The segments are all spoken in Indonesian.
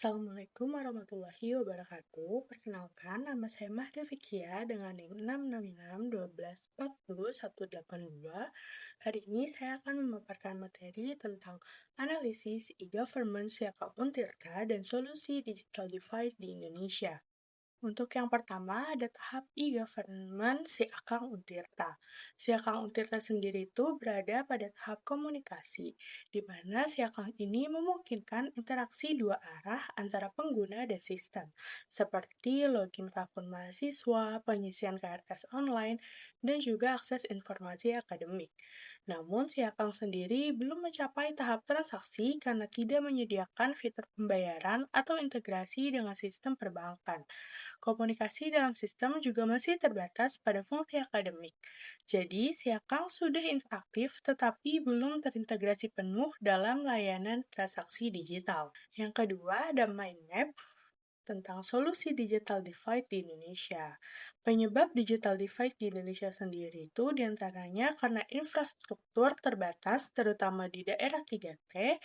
Assalamualaikum warahmatullahi wabarakatuh. Perkenalkan, nama saya Mahda Fikia dengan NIM 666 Hari ini saya akan memaparkan materi tentang analisis e-government Siakap Untirta dan solusi digital divide di Indonesia. Untuk yang pertama, ada tahap e-government si Akang Untirta. Si Akang Untirta sendiri itu berada pada tahap komunikasi, di mana si Akang ini memungkinkan interaksi dua arah antara pengguna dan sistem, seperti login ke akun mahasiswa, pengisian KRS online, dan juga akses informasi akademik. Namun, si Akang sendiri belum mencapai tahap transaksi karena tidak menyediakan fitur pembayaran atau integrasi dengan sistem perbankan. Komunikasi dalam sistem juga masih terbatas pada fungsi akademik. Jadi, Siakang sudah interaktif tetapi belum terintegrasi penuh dalam layanan transaksi digital. Yang kedua, ada mind map tentang solusi digital divide di Indonesia. Penyebab digital divide di Indonesia sendiri itu diantaranya karena infrastruktur terbatas, terutama di daerah 3T,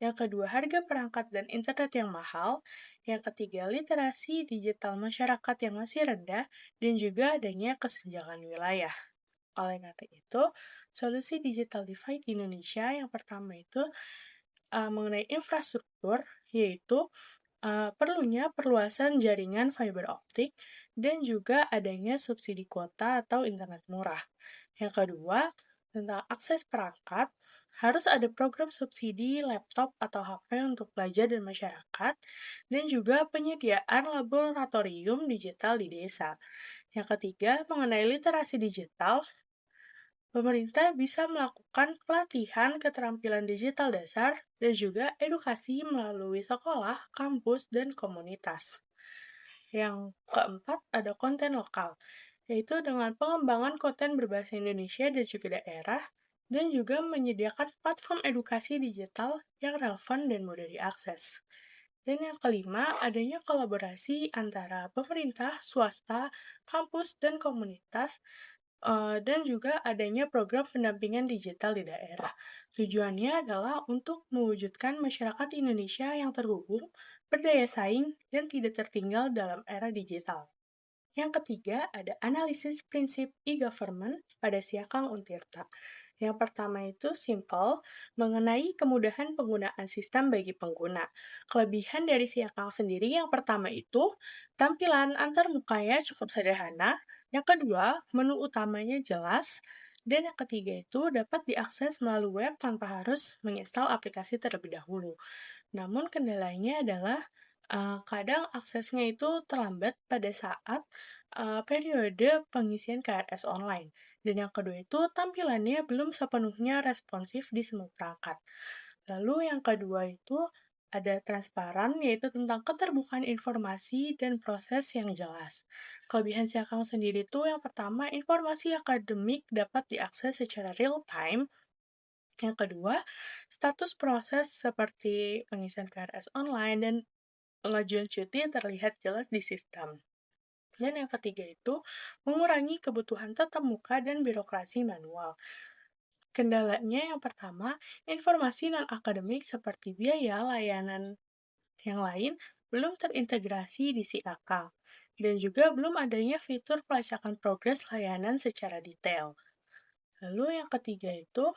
yang kedua, harga perangkat dan internet yang mahal. Yang ketiga, literasi digital masyarakat yang masih rendah, dan juga adanya kesenjangan wilayah. Oleh karena itu, solusi digital divide di Indonesia yang pertama itu mengenai infrastruktur, yaitu perlunya perluasan jaringan fiber optik dan juga adanya subsidi kuota atau internet murah. Yang kedua, tentang akses perangkat, harus ada program subsidi laptop atau HP untuk pelajar dan masyarakat, dan juga penyediaan laboratorium digital di desa. Yang ketiga, mengenai literasi digital, pemerintah bisa melakukan pelatihan keterampilan digital dasar dan juga edukasi melalui sekolah, kampus, dan komunitas. Yang keempat, ada konten lokal, yaitu dengan pengembangan konten berbahasa Indonesia dan juga daerah, dan juga menyediakan platform edukasi digital yang relevan dan mudah diakses. Dan yang kelima, adanya kolaborasi antara pemerintah, swasta, kampus, dan komunitas dan juga adanya program pendampingan digital di daerah. Tujuannya adalah untuk mewujudkan masyarakat Indonesia yang terhubung, berdaya saing, dan tidak tertinggal dalam era digital. Yang ketiga, ada analisis prinsip e-government pada Siakang Untirta. Yang pertama itu simple, mengenai kemudahan penggunaan sistem bagi pengguna. Kelebihan dari Siakang sendiri yang pertama itu, tampilan antarmukanya cukup sederhana. Yang kedua, menu utamanya jelas. Dan yang ketiga itu dapat diakses melalui web tanpa harus menginstal aplikasi terlebih dahulu. Namun kendalanya adalah kadang aksesnya itu terlambat pada saat periode pengisian KRS online. Dan yang kedua itu tampilannya belum sepenuhnya responsif di semua perangkat. Lalu yang kedua itu ada transparan, yaitu tentang keterbukaan informasi dan proses yang jelas. Kelebihan Siakang sendiri itu yang pertama, informasi akademik dapat diakses secara real time. Yang kedua, status proses seperti pengisian KRS online dan pengajuan cuti terlihat jelas di sistem. Dan yang ketiga itu, mengurangi kebutuhan tatap muka dan birokrasi manual. Kendalanya yang pertama, informasi non-akademik seperti biaya layanan yang lain belum terintegrasi di si akal. Dan juga belum adanya fitur pelacakan progres layanan secara detail. Lalu yang ketiga itu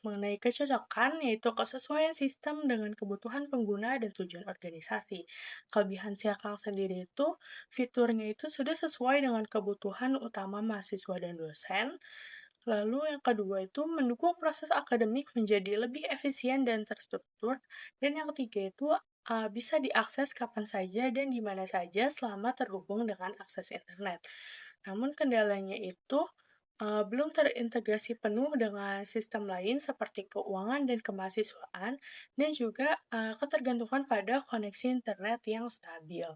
mengenai kecocokan, yaitu kesesuaian sistem dengan kebutuhan pengguna dan tujuan organisasi. Kelebihan Siakang sendiri itu, fiturnya itu sudah sesuai dengan kebutuhan utama mahasiswa dan dosen. Lalu yang kedua itu mendukung proses akademik menjadi lebih efisien dan terstruktur. Dan yang ketiga itu bisa diakses kapan saja dan di mana saja selama terhubung dengan akses internet. Namun kendalanya itu belum terintegrasi penuh dengan sistem lain seperti keuangan dan kemahasiswaan, dan juga ketergantungan pada koneksi internet yang stabil.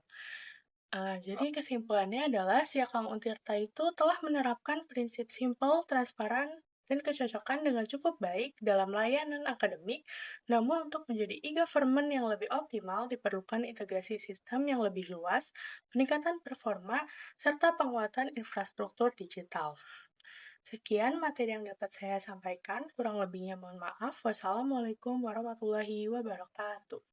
Jadi kesimpulannya adalah Siakang Untirta itu telah menerapkan prinsip simpel, transparan, dan kecocokan dengan cukup baik dalam layanan akademik, namun untuk menjadi e-government yang lebih optimal diperlukan integrasi sistem yang lebih luas, peningkatan performa, serta penguatan infrastruktur digital. Sekian materi yang dapat saya sampaikan, kurang lebihnya mohon maaf. Wassalamualaikum warahmatullahi wabarakatuh.